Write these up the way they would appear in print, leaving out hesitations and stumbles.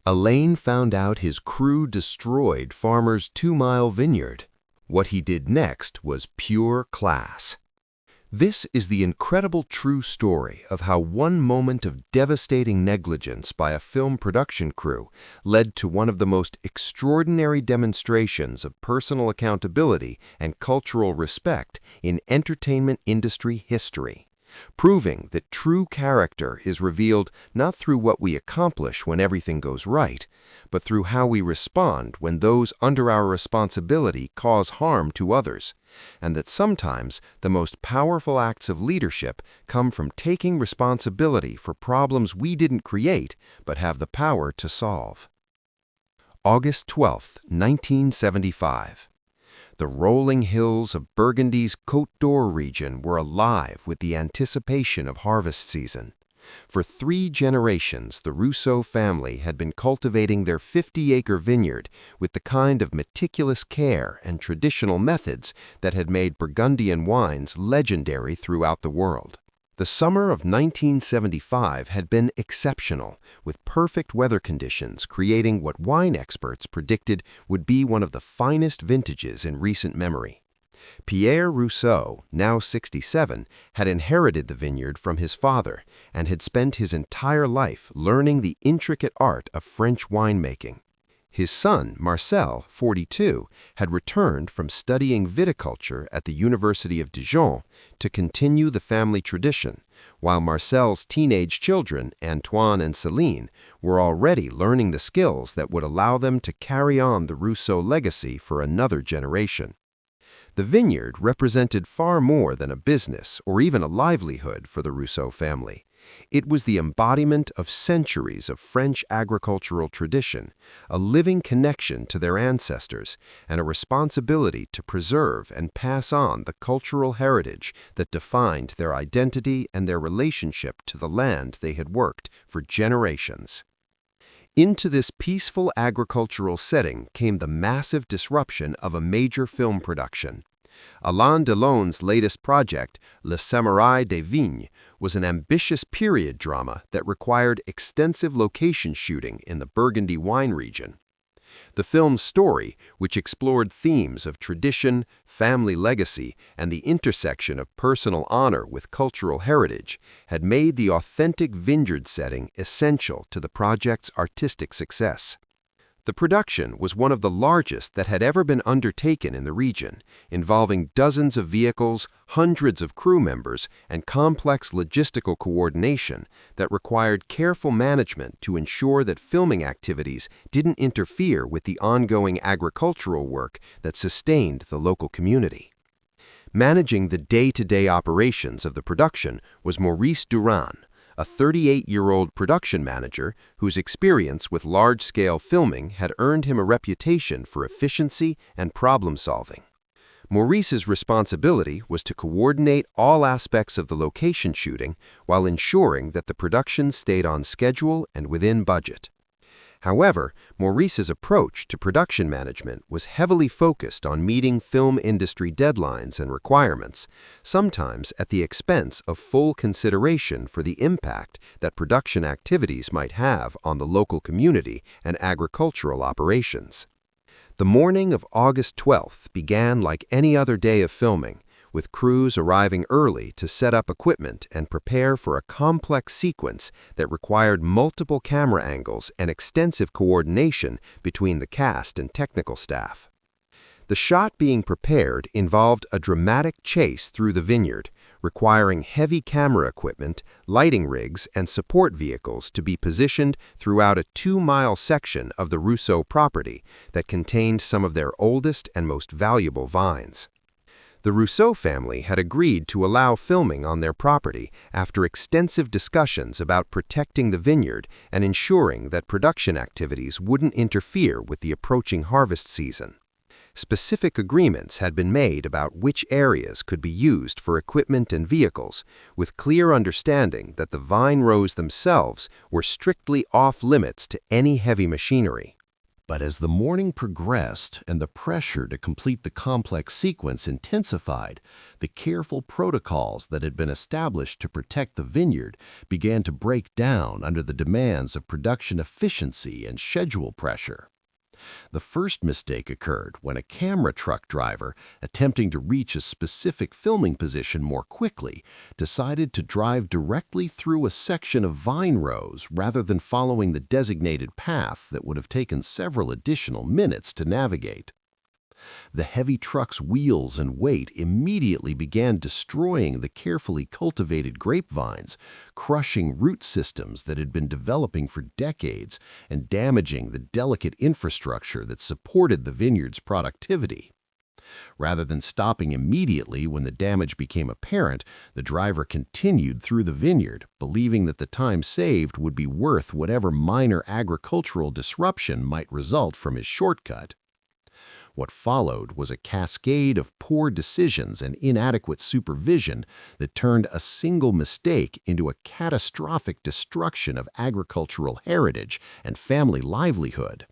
Alain found out his crew destroyed farmer's 2-mile vineyard. What he did next was pure class. This is the incredible true story of how one moment of devastating negligence by a film production crew led to one of the most extraordinary demonstrations of personal accountability and cultural respect in entertainment industry history, proving that true character is revealed not through what we accomplish when everything goes right, but through how we respond when those under our responsibility cause harm to others, and that sometimes the most powerful acts of leadership come from taking responsibility for problems we didn't create but have the power to solve. August 12, 1975. The rolling hills of Burgundy's Côte d'Or region were alive with the anticipation of harvest season. For 3 generations, the Rousseau family had been cultivating their 50-acre vineyard with the kind of meticulous care and traditional methods that had made Burgundian wines legendary throughout the world. The summer of 1975 had been exceptional, with perfect weather conditions creating what wine experts predicted would be one of the finest vintages in recent memory. Pierre Rousseau, now 67, had inherited the vineyard from his father and had spent his entire life learning the intricate art of French winemaking. His son, Marcel, 42, had returned from studying viticulture at the University of Dijon to continue the family tradition, while Marcel's teenage children, Antoine and Céline, were already learning the skills that would allow them to carry on the Rousseau legacy for another generation. The vineyard represented far more than a business or even a livelihood for the Rousseau family. It was the embodiment of centuries of French agricultural tradition, a living connection to their ancestors, and a responsibility to preserve and pass on the cultural heritage that defined their identity and their relationship to the land they had worked for generations. Into this peaceful agricultural setting came the massive disruption of a major film production. Alain Delon's latest project, Le Samouraï des Vignes, was an ambitious period drama that required extensive location shooting in the Burgundy wine region. The film's story, which explored themes of tradition, family legacy, and the intersection of personal honor with cultural heritage, had made the authentic vineyard setting essential to the project's artistic success. The production was one of the largest that had ever been undertaken in the region, involving dozens of vehicles, hundreds of crew members, and complex logistical coordination that required careful management to ensure that filming activities didn't interfere with the ongoing agricultural work that sustained the local community. Managing the day-to-day operations of the production was Maurice Durand, a 38-year-old production manager whose experience with large-scale filming had earned him a reputation for efficiency and problem-solving. Maurice's responsibility was to coordinate all aspects of the location shooting while ensuring that the production stayed on schedule and within budget. However, Maurice's approach to production management was heavily focused on meeting film industry deadlines and requirements, sometimes at the expense of full consideration for the impact that production activities might have on the local community and agricultural operations. The morning of August 12th began like any other day of filming, with crews arriving early to set up equipment and prepare for a complex sequence that required multiple camera angles and extensive coordination between the cast and technical staff. The shot being prepared involved a dramatic chase through the vineyard, requiring heavy camera equipment, lighting rigs, and support vehicles to be positioned throughout a 2-mile section of the Rousseau property that contained some of their oldest and most valuable vines. The Rousseau family had agreed to allow filming on their property after extensive discussions about protecting the vineyard and ensuring that production activities wouldn't interfere with the approaching harvest season. Specific agreements had been made about which areas could be used for equipment and vehicles, with clear understanding that the vine rows themselves were strictly off-limits to any heavy machinery. But as the morning progressed and the pressure to complete the complex sequence intensified, the careful protocols that had been established to protect the vineyard began to break down under the demands of production efficiency and schedule pressure. The first mistake occurred when a camera truck driver, attempting to reach a specific filming position more quickly, decided to drive directly through a section of vine rows rather than following the designated path that would have taken several additional minutes to navigate. The heavy truck's wheels and weight immediately began destroying the carefully cultivated grapevines, crushing root systems that had been developing for decades and damaging the delicate infrastructure that supported the vineyard's productivity. Rather than stopping immediately when the damage became apparent, the driver continued through the vineyard, believing that the time saved would be worth whatever minor agricultural disruption might result from his shortcut. What followed was a cascade of poor decisions and inadequate supervision that turned a single mistake into a catastrophic destruction of agricultural heritage and family livelihood.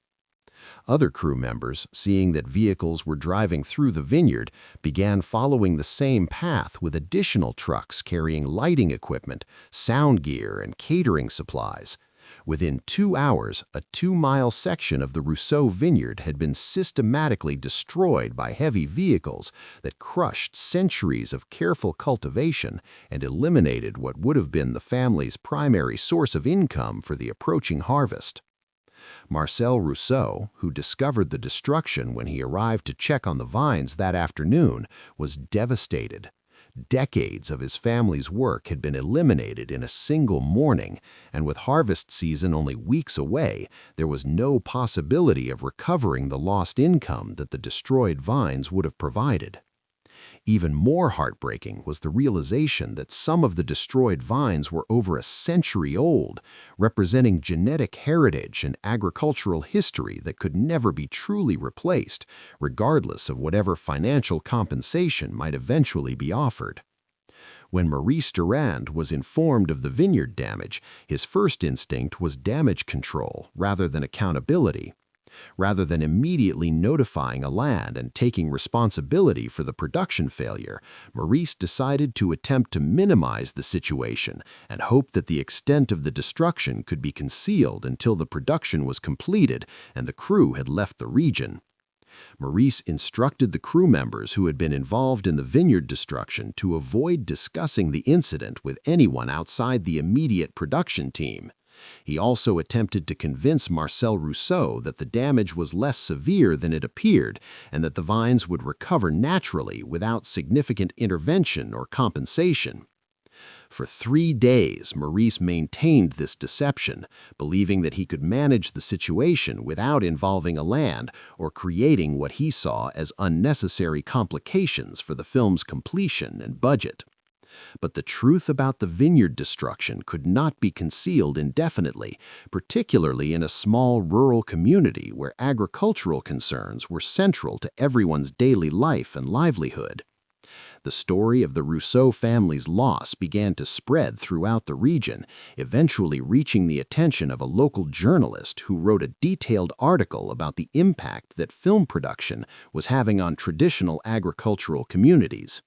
Other crew members, seeing that vehicles were driving through the vineyard, began following the same path with additional trucks carrying lighting equipment, sound gear, and catering supplies. Within 2 hours, a 2-mile section of the Rousseau vineyard had been systematically destroyed by heavy vehicles that crushed centuries of careful cultivation and eliminated what would have been the family's primary source of income for the approaching harvest. Marcel Rousseau, who discovered the destruction when he arrived to check on the vines that afternoon, was devastated. Decades of his family's work had been eliminated in a single morning, and with harvest season only weeks away, there was no possibility of recovering the lost income that the destroyed vines would have provided. Even more heartbreaking was the realization that some of the destroyed vines were over a century old, representing genetic heritage and agricultural history that could never be truly replaced, regardless of whatever financial compensation might eventually be offered. When Maurice Durand was informed of the vineyard damage, his first instinct was damage control rather than accountability. Rather than immediately notifying Alain and taking responsibility for the production failure, Maurice decided to attempt to minimize the situation and hope that the extent of the destruction could be concealed until the production was completed and the crew had left the region. Maurice instructed the crew members who had been involved in the vineyard destruction to avoid discussing the incident with anyone outside the immediate production team. He also attempted to convince Marcel Rousseau that the damage was less severe than it appeared and that the vines would recover naturally without significant intervention or compensation. For 3 days, Maurice maintained this deception, believing that he could manage the situation without involving Alain or creating what he saw as unnecessary complications for the film's completion and budget. But the truth about the vineyard destruction could not be concealed indefinitely, particularly in a small rural community where agricultural concerns were central to everyone's daily life and livelihood. The story of the Rousseau family's loss began to spread throughout the region, eventually reaching the attention of a local journalist who wrote a detailed article about the impact that film production was having on traditional agricultural communities.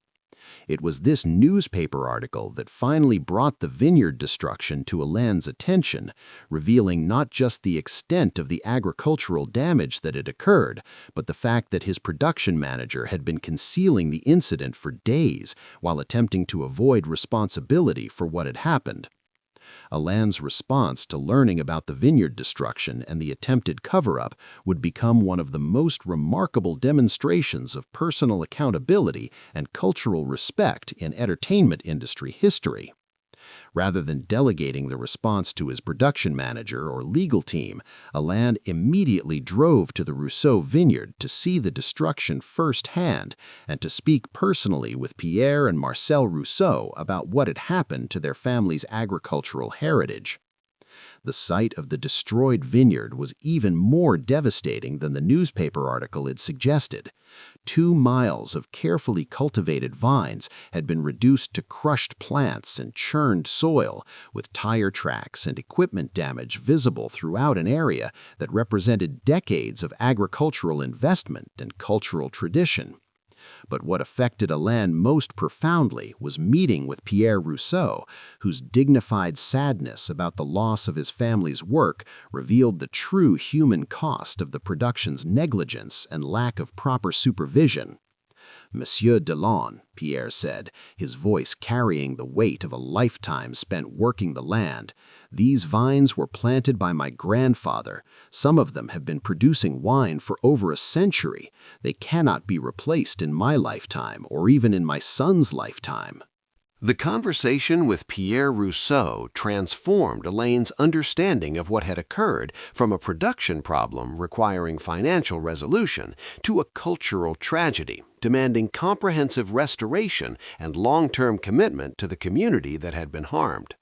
It was this newspaper article that finally brought the vineyard destruction to Alain's attention, revealing not just the extent of the agricultural damage that had occurred, but the fact that his production manager had been concealing the incident for days while attempting to avoid responsibility for what had happened. Alain's response to learning about the vineyard destruction and the attempted cover-up would become one of the most remarkable demonstrations of personal accountability and cultural respect in entertainment industry history. Rather than delegating the response to his production manager or legal team, Alain immediately drove to the Rousseau vineyard to see the destruction firsthand and to speak personally with Pierre and Marcel Rousseau about what had happened to their family's agricultural heritage. The sight of the destroyed vineyard was even more devastating than the newspaper article had suggested. 2 miles of carefully cultivated vines had been reduced to crushed plants and churned soil, with tire tracks and equipment damage visible throughout an area that represented decades of agricultural investment and cultural tradition. But what affected Alain most profoundly was meeting with Pierre Rousseau, whose dignified sadness about the loss of his family's work revealed the true human cost of the production's negligence and lack of proper supervision. "Monsieur Delon," Pierre said, his voice carrying the weight of a lifetime spent working the land, "these vines were planted by my grandfather. Some of them have been producing wine for over a century. They cannot be replaced in my lifetime or even in my son's lifetime." The conversation with Pierre Rousseau transformed Alain's understanding of what had occurred from a production problem requiring financial resolution to a cultural tragedy demanding comprehensive restoration and long-term commitment to the community that had been harmed.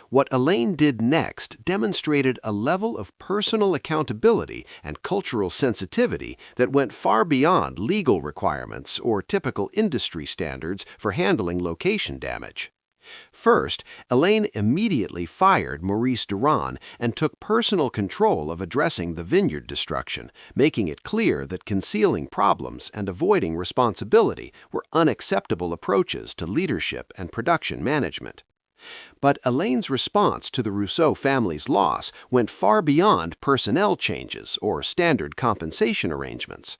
What Alain did next demonstrated a level of personal accountability and cultural sensitivity that went far beyond legal requirements or typical industry standards for handling location damage. First, Alain immediately fired Maurice Delon and took personal control of addressing the vineyard destruction, making it clear that concealing problems and avoiding responsibility were unacceptable approaches to leadership and production management. But Alain's response to the Rousseau family's loss went far beyond personnel changes or standard compensation arrangements.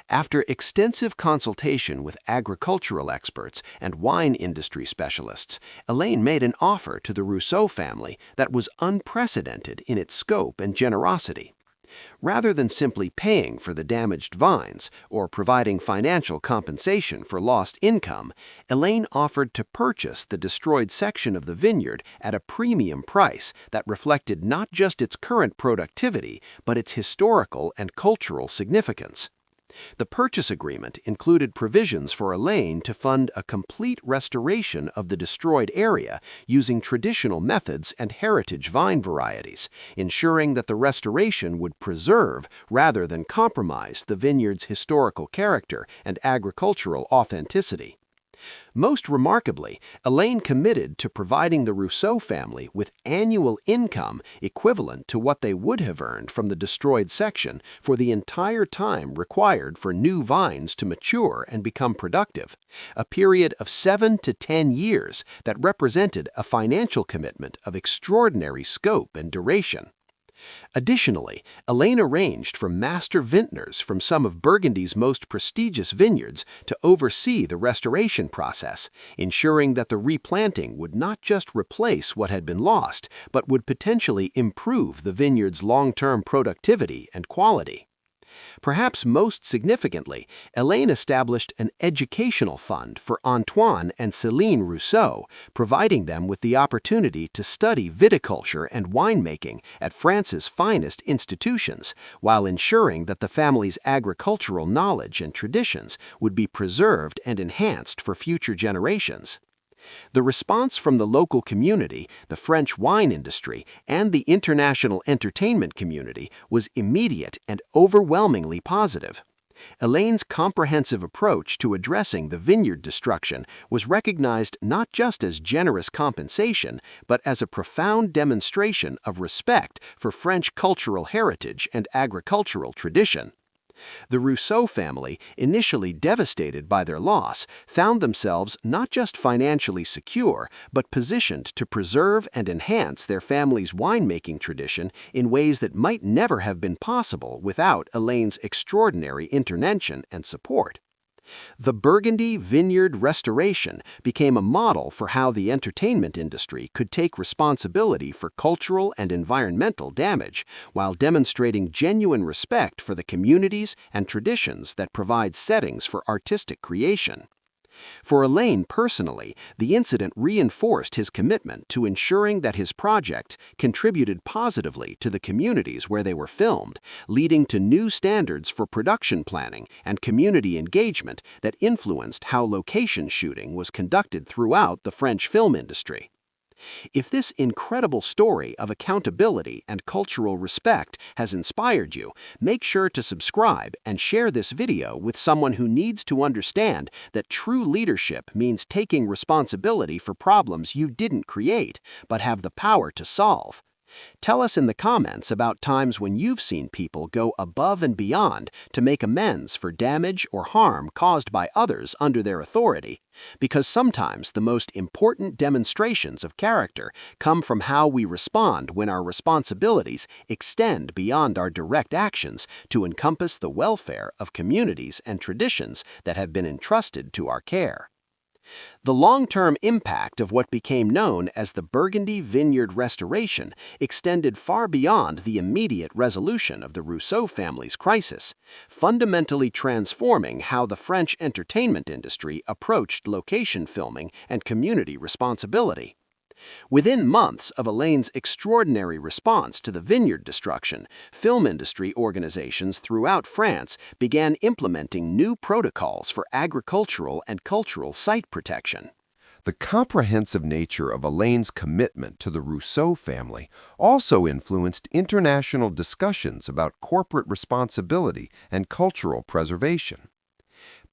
After extensive consultation with agricultural experts and wine industry specialists, Alain made an offer to the Rousseau family that was unprecedented in its scope and generosity. Rather than simply paying for the damaged vines or providing financial compensation for lost income, Alain offered to purchase the destroyed section of the vineyard at a premium price that reflected not just its current productivity, but its historical and cultural significance. The purchase agreement included provisions for Alain to fund a complete restoration of the destroyed area using traditional methods and heritage vine varieties, ensuring that the restoration would preserve rather than compromise the vineyard's historical character and agricultural authenticity. Most remarkably, Alain committed to providing the Rousseau family with annual income equivalent to what they would have earned from the destroyed section for the entire time required for new vines to mature and become productive, a period of 7 to 10 years that represented a financial commitment of extraordinary scope and duration. Additionally, Alain arranged for master vintners from some of Burgundy's most prestigious vineyards to oversee the restoration process, ensuring that the replanting would not just replace what had been lost, but would potentially improve the vineyard's long-term productivity and quality. Perhaps most significantly, Alain established an educational fund for Antoine and Céline Rousseau, providing them with the opportunity to study viticulture and winemaking at France's finest institutions, while ensuring that the family's agricultural knowledge and traditions would be preserved and enhanced for future generations. The response from the local community, the French wine industry, and the international entertainment community was immediate and overwhelmingly positive. Alain's comprehensive approach to addressing the vineyard destruction was recognized not just as generous compensation, but as a profound demonstration of respect for French cultural heritage and agricultural tradition. The Rousseau family, initially devastated by their loss, found themselves not just financially secure, but positioned to preserve and enhance their family's winemaking tradition in ways that might never have been possible without Alain's extraordinary intervention and support. The Burgundy Vineyard restoration became a model for how the entertainment industry could take responsibility for cultural and environmental damage while demonstrating genuine respect for the communities and traditions that provide settings for artistic creation. For Alain personally, the incident reinforced his commitment to ensuring that his projects contributed positively to the communities where they were filmed, leading to new standards for production planning and community engagement that influenced how location shooting was conducted throughout the French film industry. If this incredible story of accountability and cultural respect has inspired you, make sure to subscribe and share this video with someone who needs to understand that true leadership means taking responsibility for problems you didn't create, but have the power to solve. Tell us in the comments about times when you've seen people go above and beyond to make amends for damage or harm caused by others under their authority, because sometimes the most important demonstrations of character come from how we respond when our responsibilities extend beyond our direct actions to encompass the welfare of communities and traditions that have been entrusted to our care. The long-term impact of what became known as the Burgundy Vineyard Restoration extended far beyond the immediate resolution of the Rousseau family's crisis, fundamentally transforming how the French entertainment industry approached location filming and community responsibility. Within months of Alain's extraordinary response to the vineyard destruction, film industry organizations throughout France began implementing new protocols for agricultural and cultural site protection. The comprehensive nature of Alain's commitment to the Rousseau family also influenced international discussions about corporate responsibility and cultural preservation.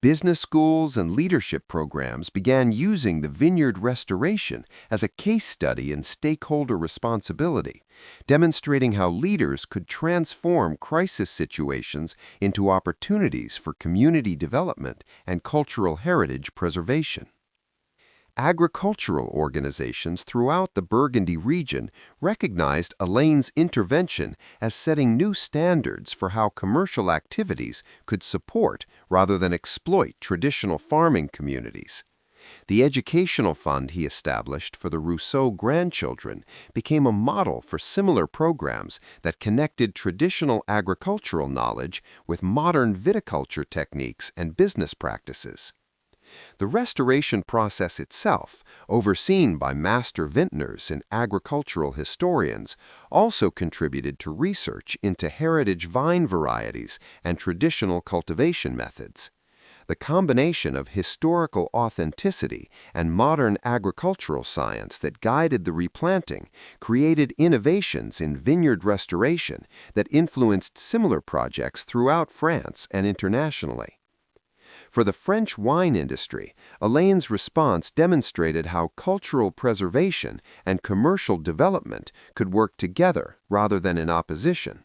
Business schools and leadership programs began using the vineyard restoration as a case study in stakeholder responsibility, demonstrating how leaders could transform crisis situations into opportunities for community development and cultural heritage preservation. Agricultural organizations throughout the Burgundy region recognized Alain's intervention as setting new standards for how commercial activities could support rather than exploit traditional farming communities. The educational fund he established for the Rousseau grandchildren became a model for similar programs that connected traditional agricultural knowledge with modern viticulture techniques and business practices. The restoration process itself, overseen by master vintners and agricultural historians, also contributed to research into heritage vine varieties and traditional cultivation methods. The combination of historical authenticity and modern agricultural science that guided the replanting created innovations in vineyard restoration that influenced similar projects throughout France and internationally. For the French wine industry, Alain's response demonstrated how cultural preservation and commercial development could work together rather than in opposition.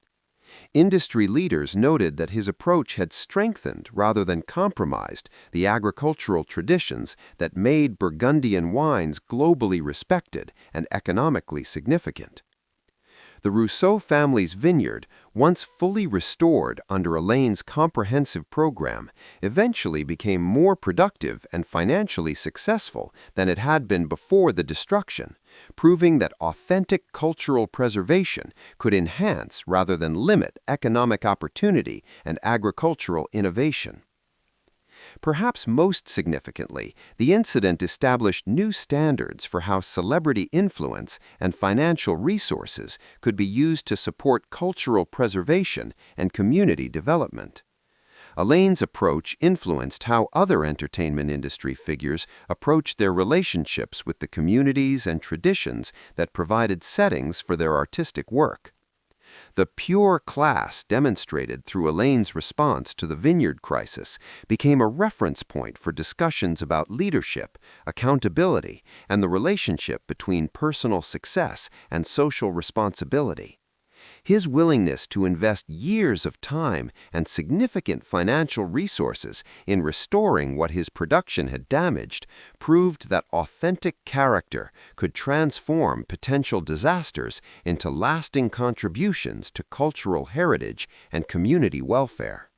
Industry leaders noted that his approach had strengthened rather than compromised the agricultural traditions that made Burgundian wines globally respected and economically significant. The Rousseau family's vineyard, once fully restored under Alain's comprehensive program, eventually became more productive and financially successful than it had been before the destruction, proving that authentic cultural preservation could enhance rather than limit economic opportunity and agricultural innovation. Perhaps most significantly, the incident established new standards for how celebrity influence and financial resources could be used to support cultural preservation and community development. Alain's approach influenced how other entertainment industry figures approached their relationships with the communities and traditions that provided settings for their artistic work. The pure class demonstrated through Alain's response to the vineyard crisis became a reference point for discussions about leadership, accountability, and the relationship between personal success and social responsibility. His willingness to invest years of time and significant financial resources in restoring what his production had damaged proved that authentic character could transform potential disasters into lasting contributions to cultural heritage and community welfare.